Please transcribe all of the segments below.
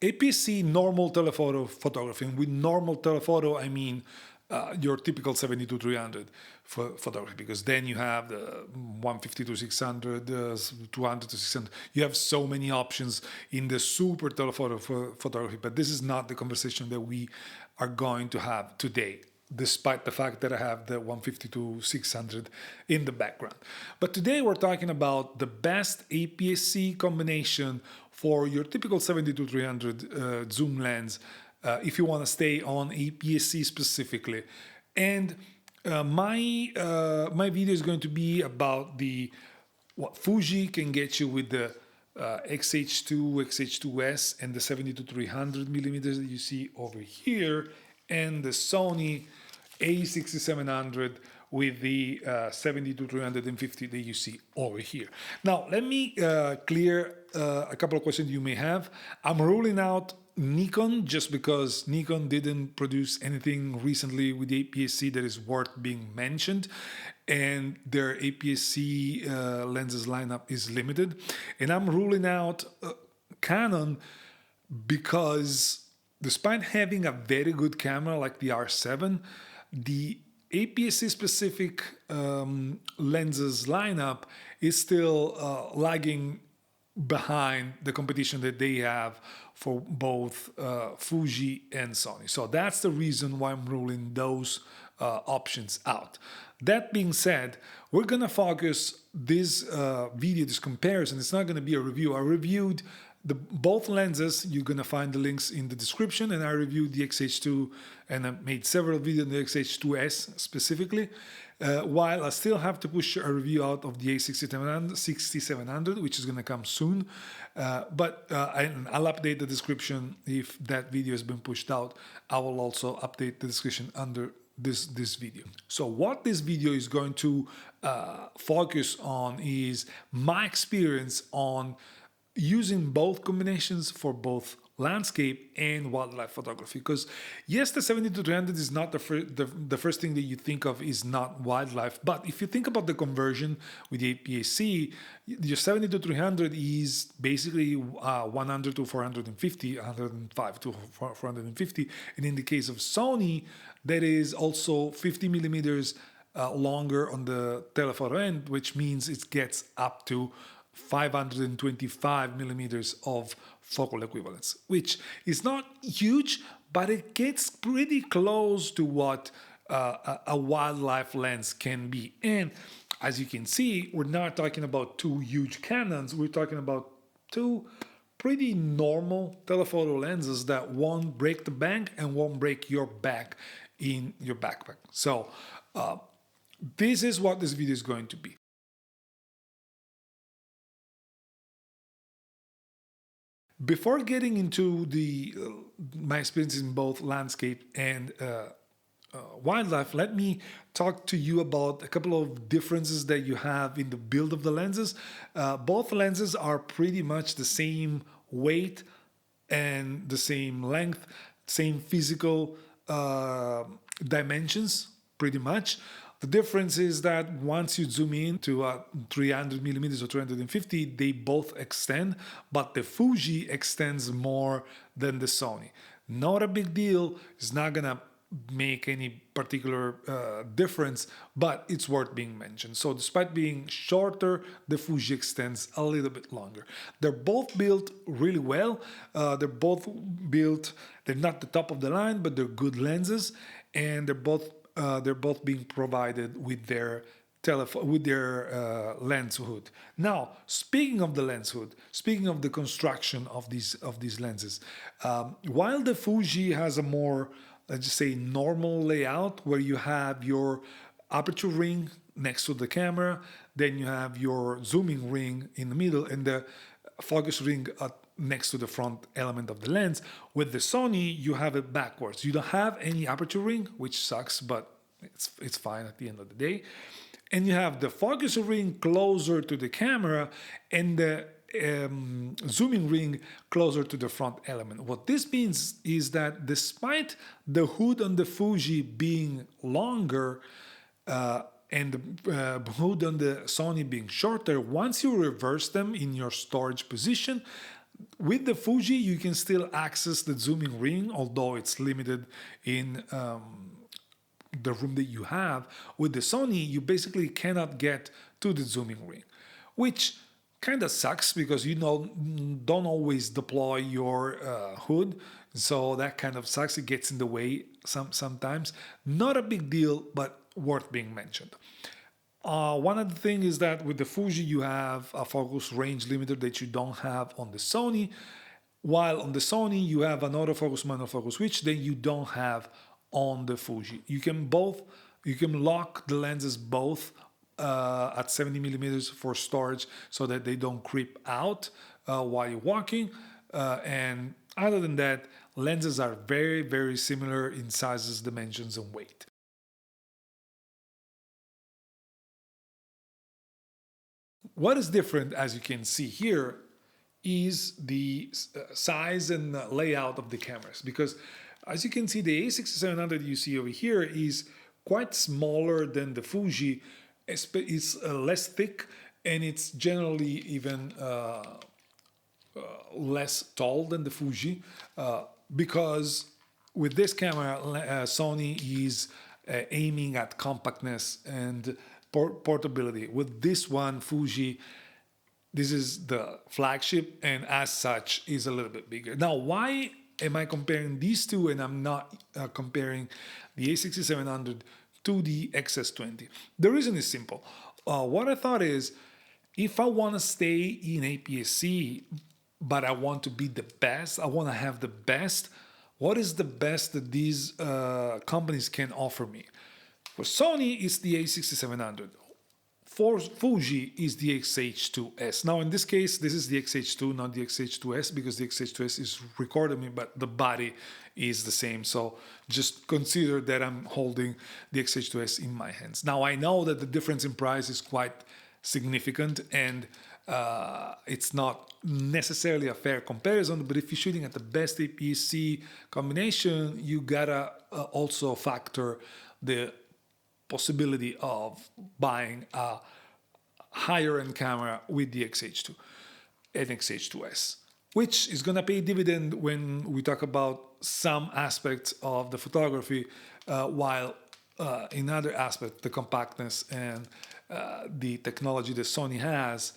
APS-C normal telephoto photography, and with normal telephoto I mean your typical 70-300 photography, because then you have the 150-600, 200-600. You have so many options in the super telephoto photography, but this is not the conversation that we are going to have today, despite the fact that I have the 150-600 in the background. But today we're talking about the best APS-C combination for your typical 70-300 zoom lens, if you want to stay on APS-C specifically. And my video is going to be about what Fuji can get you with the XH2, XH2S, and the 70-300 millimeters that you see over here, and the Sony A6700 with the 70-350 that you see over here. Now, let me clear a couple of questions you may have. I'm ruling out Nikon just because Nikon didn't produce anything recently with APS-C that is worth being mentioned, and their APS-C lenses lineup is limited. And I'm ruling out Canon because despite having a very good camera like the R7, the APS-C specific lenses lineup is still lagging behind the competition that they have for both Fuji and Sony. So that's the reason why I'm ruling those options out. That being said, we're going to focus this video, this comparison. It's not going to be a review. I reviewed both lenses. You're going to find the links in the description, and I reviewed the XH2 and I made several videos on the XH2S specifically, while I still have to push a review out of the A6700, which is going to come soon, but I'll update the description if that video has been pushed out. I will also update the description under this video. So what this video is going to focus on is my experience on using both combinations for both landscape and wildlife photography. Because yes, the 70-300 is not the first thing that you think of is not wildlife, but if you think about the conversion with the APS-C, your 70-300 is basically 100 to 450, 105 to 450, and in the case of Sony, that is also 50 millimeters longer on the telephoto end, which means it gets up to 525 millimeters of focal equivalence, which is not huge, but it gets pretty close to what a wildlife lens can be. And as you can see, we're not talking about two huge Canons, we're talking about two pretty normal telephoto lenses that won't break the bank and won't break your back in your backpack. So this is what this video is going to be. Before getting into my experiences in both landscape and wildlife, let me talk to you about a couple of differences that you have in the build of the lenses. Both lenses are pretty much the same weight and the same length, same physical dimensions, pretty much. The difference is that once you zoom in to 300 millimeters or 350, they both extend, but the Fuji extends more than the Sony. Not a big deal. It's not gonna make any particular difference, but it's worth being mentioned. So despite being shorter, the Fuji extends a little bit longer. They're both built really well. They're not the top of the line, but they're good lenses, and they're both being provided with their lens hood. Now, speaking of the lens hood, speaking of the construction of these lenses, while the Fuji has a more, let's just say, normal layout where you have your aperture ring next to the camera, then you have your zooming ring in the middle, and the focus ring next to the front element of the lens. With the Sony, you have it backwards. You don't have any aperture ring, which sucks, but it's fine at the end of the day. And you have the focus ring closer to the camera and the zooming ring closer to the front element. What this means is that despite the hood on the Fuji being longer and the hood on the Sony being shorter, once you reverse them in your storage position, With the Fuji, you can still access the zooming ring, although it's limited in the room that you have. With the Sony, you basically cannot get to the zooming ring, which kind of sucks because you don't always deploy your hood, so that kind of sucks. It gets in the way sometimes. Not a big deal, but worth being mentioned. One of the things is that with the Fuji, you have a focus range limiter that you don't have on the Sony, while on the Sony, you have an autofocus manual focus switch that you don't have on the Fuji. You can lock the lenses both at 70 millimeters for storage so that they don't creep out while you're walking. And other than that, lenses are very, very similar in sizes, dimensions, and weight. What is different, as you can see here, is the size and layout of the cameras. Because as you can see, the A6700 you see over here is quite smaller than the Fuji. It's less thick, and it's generally even less tall than the Fuji, because with this camera, Sony is aiming at compactness and portability. With this one, Fuji, this is the flagship, and as such is a little bit bigger. Now, why am I comparing these two and I'm not comparing the A6700 to the XS20? The reason is simple. What I thought is, if I want to stay in APS-C, but I want to be the best, I want to have the best, what is the best that these companies can offer me? For Sony, it's the A6700. For Fuji is the XH2S. Now, in this case, this is the XH2, not the XH2S, because the XH2S is recording me, but the body is the same. So just consider that I'm holding the XH2S in my hands. Now, I know that the difference in price is quite significant, and it's not necessarily a fair comparison, but if you're shooting at the best APS-C combination, you gotta also factor the possibility of buying a higher end camera with the XH2 and XH2S, which is going to pay dividend when we talk about some aspects of the photography, while in other aspects, the compactness and the technology that Sony has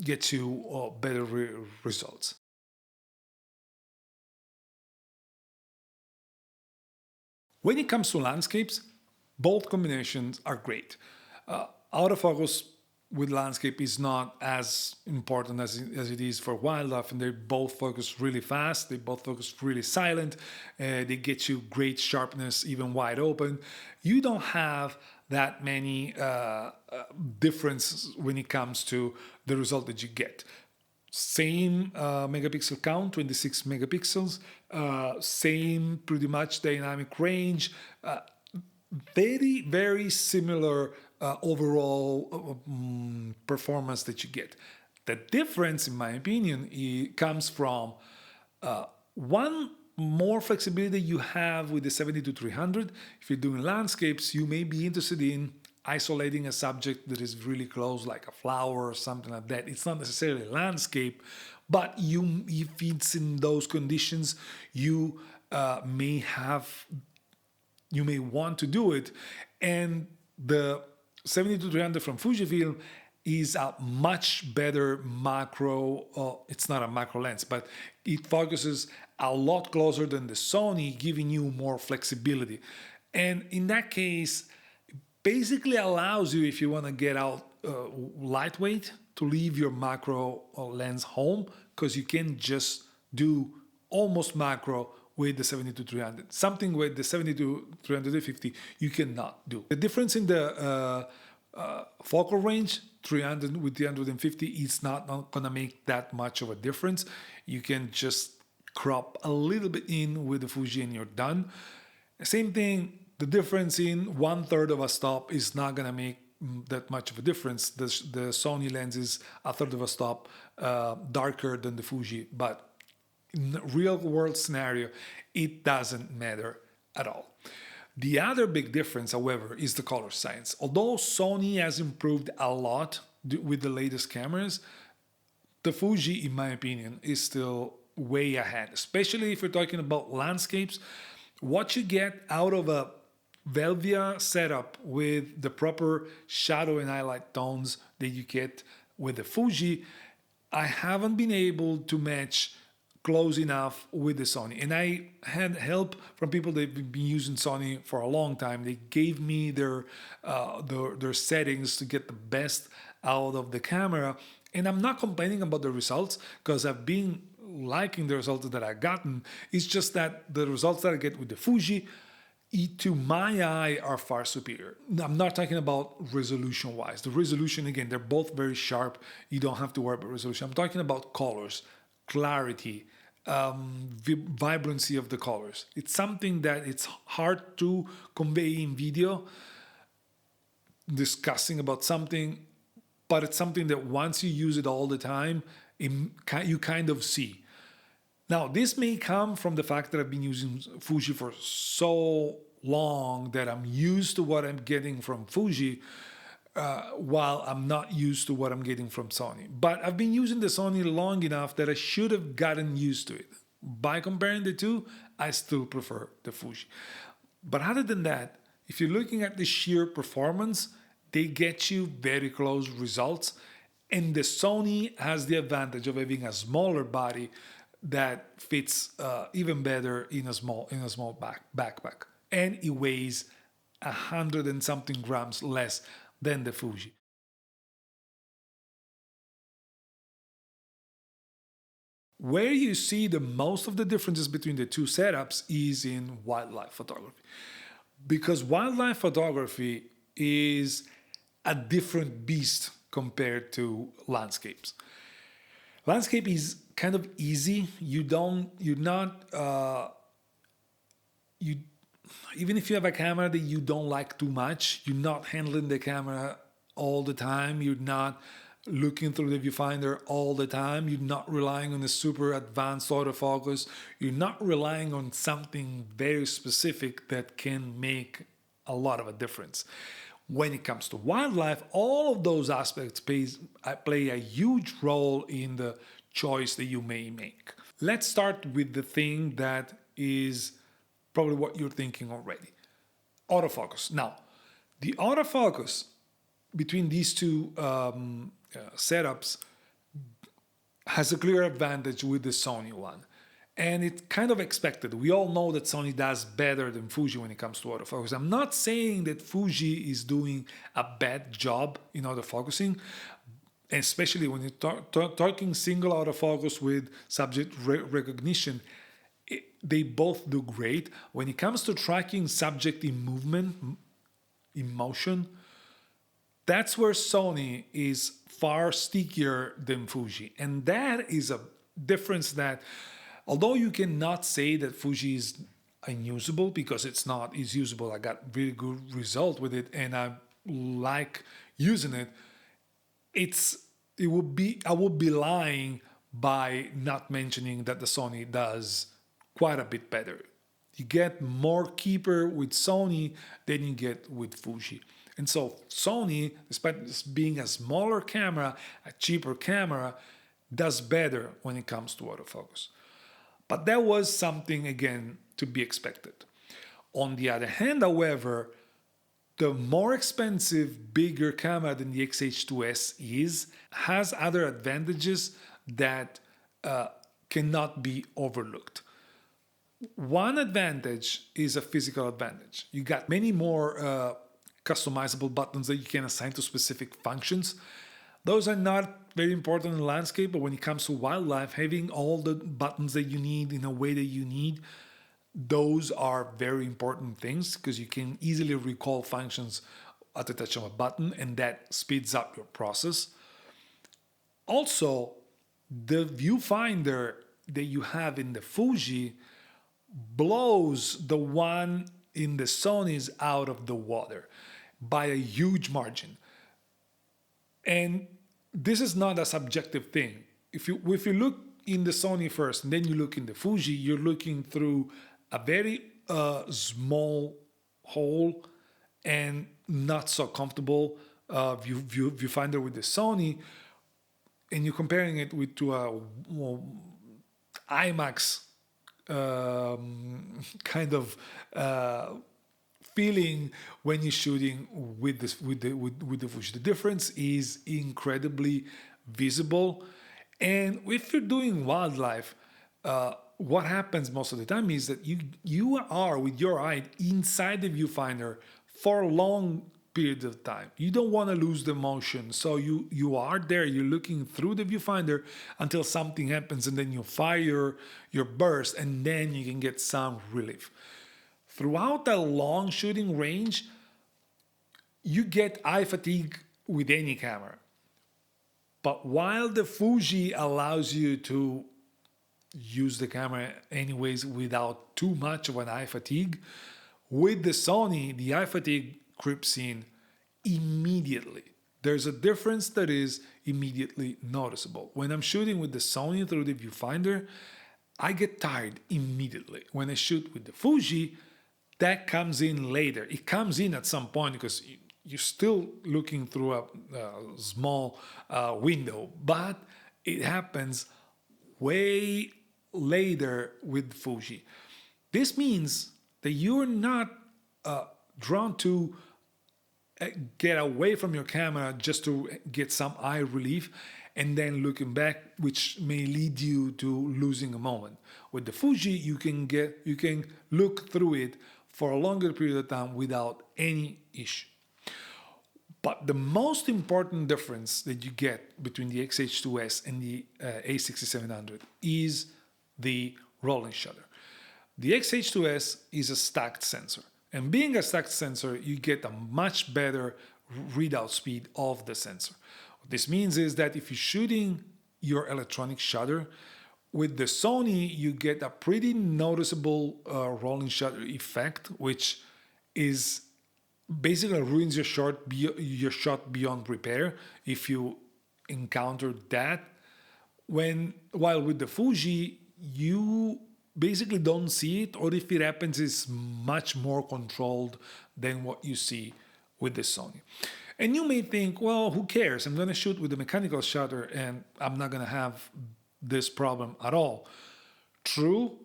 get you better results. When it comes to landscapes, both combinations are great. Autofocus with landscape is not as important as it is for wildlife, and they both focus really fast, they both focus really silent, they get you great sharpness even wide open. You don't have that many differences when it comes to the result that you get. Same megapixel count, 26 megapixels, same pretty much dynamic range, very, very similar overall performance that you get. The difference, in my opinion, comes from one, more flexibility you have with the 70-300. If you're doing landscapes, you may be interested in isolating a subject that is really close, like a flower or something like that. It's not necessarily a landscape, but if it's in those conditions, you may want to do it. And the 70-300 from Fujifilm is a much better macro, it's not a macro lens, but it focuses a lot closer than the Sony, giving you more flexibility. And in that case, basically allows you, if you want to get out lightweight, to leave your macro lens home, because you can just do almost macro with the 70-300. Something with the 70-350 you cannot do. The difference in the focal range, 300 with 350, is not going to make that much of a difference. You can just crop a little bit in with the Fuji and you're done. Same thing, the difference in 1/3 of a stop is not going to make that much of a difference. The Sony lens is 1/3 of a stop darker than the Fuji, but in the real world scenario, it doesn't matter at all. The other big difference, however, is the color science. Although Sony has improved a lot with the latest cameras, the Fuji, in my opinion, is still way ahead, especially if you're talking about landscapes. What you get out of a Velvia setup with the proper shadow and highlight tones that you get with the Fuji, I haven't been able to match close enough with the Sony. And I had help from people that have been using Sony for a long time. They gave me their settings to get the best out of the camera. And I'm not complaining about the results because I've been liking the results that I've gotten. It's just that the results that I get with the Fuji, to my eye, are far superior. I'm not talking about resolution wise. The resolution, again, they're both very sharp. You don't have to worry about resolution. I'm talking about colors, clarity, vibrancy of the colors. It's something that it's hard to convey in video, discussing about something, but it's something that once you use it all the time, you kind of see. Now, this may come from the fact that I've been using Fuji for so long that I'm used to what I'm getting from Fuji, while I'm not used to what I'm getting from Sony. But I've been using the Sony long enough that I should have gotten used to it. By comparing the two, I still prefer the Fuji. But other than that, if you're looking at the sheer performance, they get you very close results. And the Sony has the advantage of having a smaller body that fits even better in a small backpack, and it weighs 100 and something grams less than the Fuji. Where you see the most of the differences between the two setups is in wildlife photography, because wildlife photography is a different beast compared to landscapes. Landscape is kind of easy. Even if you have a camera that you don't like too much, you're not handling the camera all the time. You're not looking through the viewfinder all the time. You're not relying on a super advanced autofocus. You're not relying on something very specific that can make a lot of a difference. When it comes to wildlife, all of those aspects play a huge role in the choice that you may make. Let's start with the thing that is probably what you're thinking already. Autofocus. Now, the autofocus between these two setups has a clear advantage with the Sony one. And it's kind of expected. We all know that Sony does better than Fuji when it comes to autofocus. I'm not saying that Fuji is doing a bad job in autofocusing, especially when you're talking single autofocus with subject recognition. They both do great. When it comes to tracking subject in movement, in motion, that's where Sony is far stickier than Fuji. And that is a difference that, although you cannot say that Fuji is unusable, because it's not, it's usable. I got really good result with it and I like using it. I would be lying by not mentioning that the Sony does quite a bit better. You get more keeper with Sony than you get with Fuji. And so Sony, despite this being a smaller camera, a cheaper camera, does better when it comes to autofocus. But that was something, again, to be expected. On the other hand, however, the more expensive, bigger camera than the XH2S has other advantages that cannot be overlooked. One advantage is a physical advantage. You got many more customizable buttons that you can assign to specific functions. Those are not very important in landscape, but when it comes to wildlife, having all the buttons that you need in a way that you need, those are very important things because you can easily recall functions at the touch of a button, and that speeds up your process. Also, the viewfinder that you have in the Fuji blows the one in the Sony's out of the water by a huge margin. And this is not a subjective thing. If you look in the Sony first and then you look in the Fuji, you're looking through a very small hole and not so comfortable viewfinder with the Sony. and you're comparing it with to a IMAX kind of feeling when you're shooting with this with the Fuji. The difference is incredibly visible, and if you're doing wildlife, what happens most of the time is that you are with your eye inside the viewfinder for long periods of time. You don't want to lose the motion, so you are there. You're looking through the viewfinder until something happens, and then you fire your burst, and then you can get some relief. Throughout a long shooting range, you get eye fatigue with any camera. But while the Fuji allows you to use the camera anyways without too much of an eye fatigue, with the Sony, the eye fatigue creeps in immediately. There's a difference that is immediately noticeable. When I'm shooting with the Sony through the viewfinder, I get tired immediately. When I shoot with the Fuji, that comes in later. It comes in at some point because you're still looking through a small window, but it happens way later with Fuji. This means that you're not drawn to get away from your camera just to get some eye relief and then looking back, which may lead you to losing a moment. With the Fuji, you can look through it for a longer period of time without any issue. But the most important difference that you get between the XH2S and the A6700 is the rolling shutter. The XH2S is a stacked sensor. And being a stacked sensor, you get a much better readout speed of the sensor. What this means is that if you're shooting your electronic shutter, with the Sony, you get a pretty noticeable rolling shutter effect, which is basically ruins your shot beyond repair if you encounter that. While with the Fuji, you basically don't see it, or if it happens, it's much more controlled than what you see with the Sony. And you may think, well, who cares? I'm going to shoot with the mechanical shutter and I'm not going to have this problem at all. True,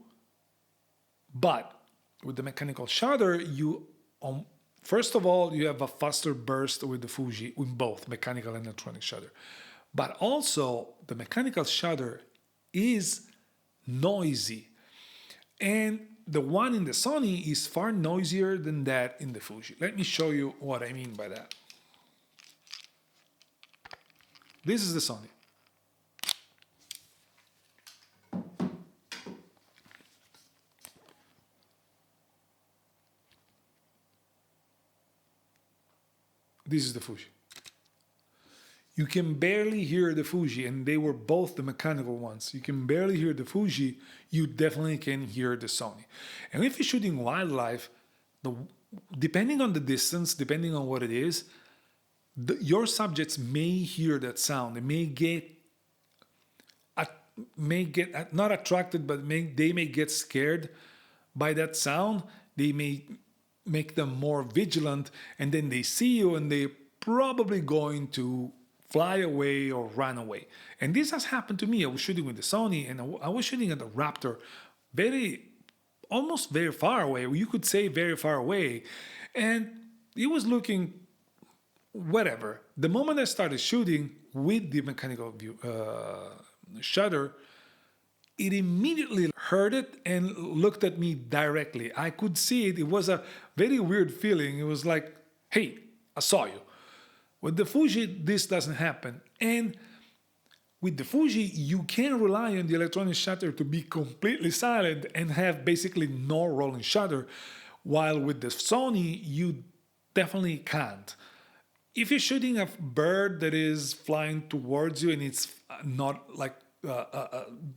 but with the mechanical shutter, first of all, you have a faster burst with the Fuji, with both mechanical and electronic shutter. But also, the mechanical shutter is noisy. And the one in the Sony is far noisier than that in the Fuji. Let me show you what I mean by that. This is the Sony. This is the Fuji. You can barely hear the Fuji, and they were both the mechanical ones. You can barely hear the Fuji. You definitely can hear the Sony. And if you're shooting wildlife, depending on the distance, depending on what it is, your subjects may hear that sound. They may get not attracted, but they may get scared by that sound. They may make them more vigilant, and then they see you and they're probably going to fly away or run away. And this has happened to me. I was shooting with the Sony, and I was shooting at the Raptor almost very far away. You could say very far away. And it was looking whatever. The moment I started shooting with the mechanical shutter, it immediately heard it and looked at me directly. I could see it. It was a very weird feeling. It was like, hey, I saw you. With the Fuji, this doesn't happen. And with the Fuji, you can rely on the electronic shutter to be completely silent and have basically no rolling shutter, while with the Sony, you definitely can't. If you're shooting a bird that is flying towards you and it's not like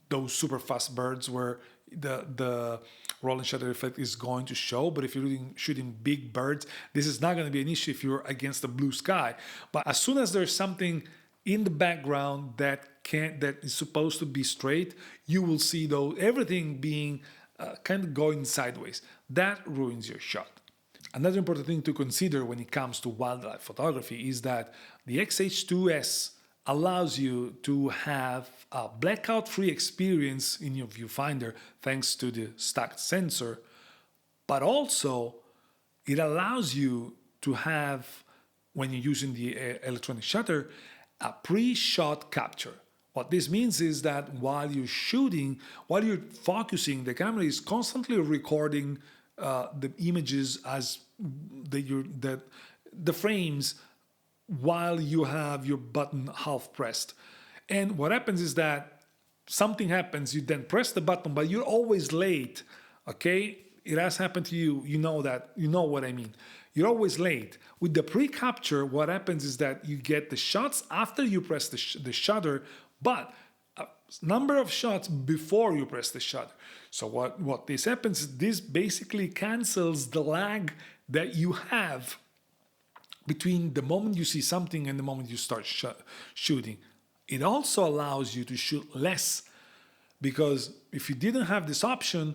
those super fast birds where the rolling shutter effect is going to show, but if you're shooting big birds, this is not going to be an issue if you're against the blue sky. But as soon as there's something in the background that is supposed to be straight, you will see everything being kind of going sideways. That ruins your shot. Another important thing to consider when it comes to wildlife photography is that the XH2S allows you to have a blackout-free experience in your viewfinder thanks to the stacked sensor, but also it allows you to have, when you're using the electronic shutter, a pre-shot capture. What this means is that while you're shooting, while you're focusing, the camera is constantly recording the images as the frames while you have your button half pressed. And what happens is that something happens, you then press the button, but you're always late, okay? It has happened to you, you know that, you know what I mean. You're always late. With the pre-capture, what happens is that you get the shots after you press the shutter, but a number of shots before you press the shutter. So what this happens is this basically cancels the lag that you have between the moment you see something and the moment you start shooting. It also allows you to shoot less, because if you didn't have this option,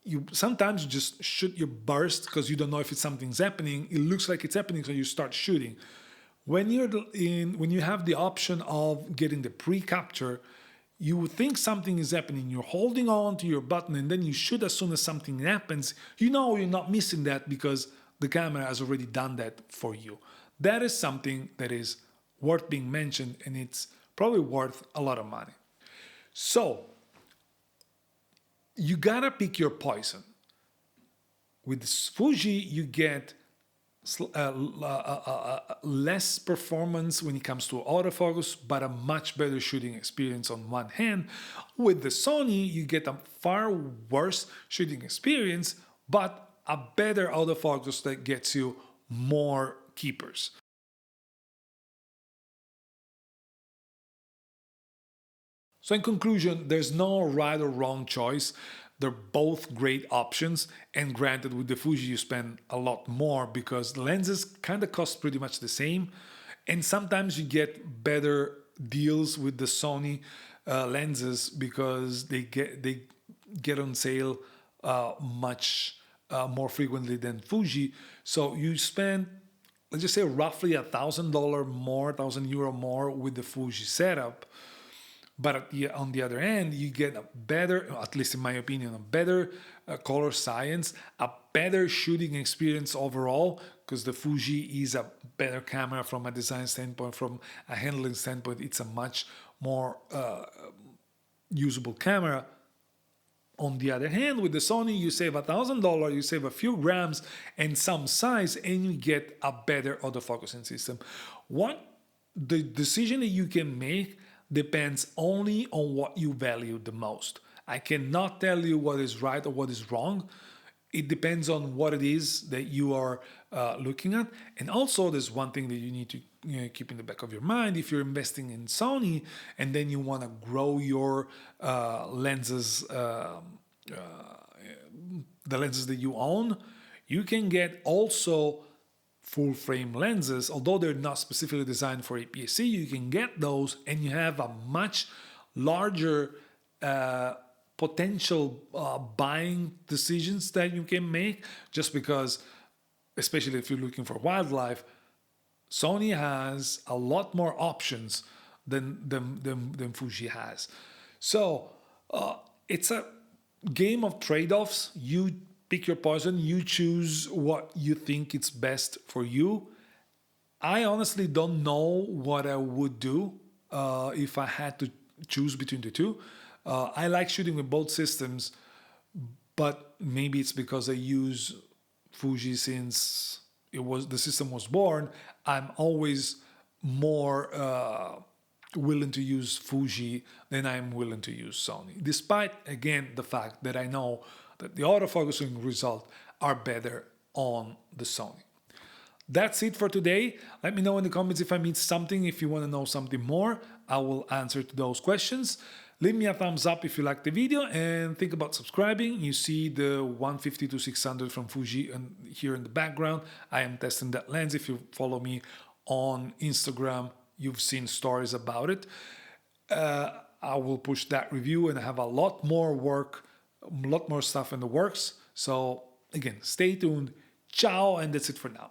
you sometimes just shoot your burst because you don't know if something's happening. It looks like it's happening, so you start shooting. When you have the option of getting the pre-capture, you think something is happening. You're holding on to your button, and then you shoot as soon as something happens. You know you're not missing that because the camera has already done that for you. That is something that is worth being mentioned, and it's probably worth a lot of money. So you gotta pick your poison. With Fuji, you get less performance when it comes to autofocus, but a much better shooting experience on one hand. With the Sony, you get a far worse shooting experience, but a better autofocus that gets you more keepers. So in conclusion, there's no right or wrong choice. They're both great options, and granted, with the Fuji you spend a lot more because the lenses kind of cost pretty much the same, and sometimes you get better deals with the Sony lenses because they get on sale much more frequently than Fuji. So you spend, let's just say, roughly $1,000 more, €1,000 more with the Fuji setup. But on the other hand, you get a better, at least in my opinion, a better color science, a better shooting experience overall, because the Fuji is a better camera from a design standpoint, from a handling standpoint. It's a much more usable camera. On the other hand, with the Sony, you save $1,000, you save a few grams and some size, and you get a better autofocusing system. What the decision that you can make depends only on what you value the most. I cannot tell you what is right or what is wrong. It depends on what it is that you are looking at. And also, there's one thing that you need to keep in the back of your mind. If you're investing in Sony and then you want to grow your lenses, the lenses that you own, you can get also full frame lenses. Although they're not specifically designed for APS-C, you can get those and you have a much larger potential buying decisions that you can make, just because, especially if you're looking for wildlife, Sony has a lot more options than Fuji has. So it's a game of trade-offs. You pick your poison, you choose what you think is best for you. I honestly don't know what I would do if I had to choose between the two. I like shooting with both systems, but maybe it's because I use Fuji since the system was born. I'm always more willing to use Fuji than I'm willing to use Sony, despite, again, the fact that I know that the autofocusing results are better on the Sony. That's it for today. Let me know in the comments if I missed something. If you want to know something more, I will answer to those questions. Leave me a thumbs up if you liked the video, and think about subscribing. You see the 150-600 from Fuji and here in the background. I am testing that lens. If you follow me on Instagram, you've seen stories about it. I will push that review, and I have a lot more work, a lot more stuff in the works. So again, stay tuned. Ciao, and that's it for now.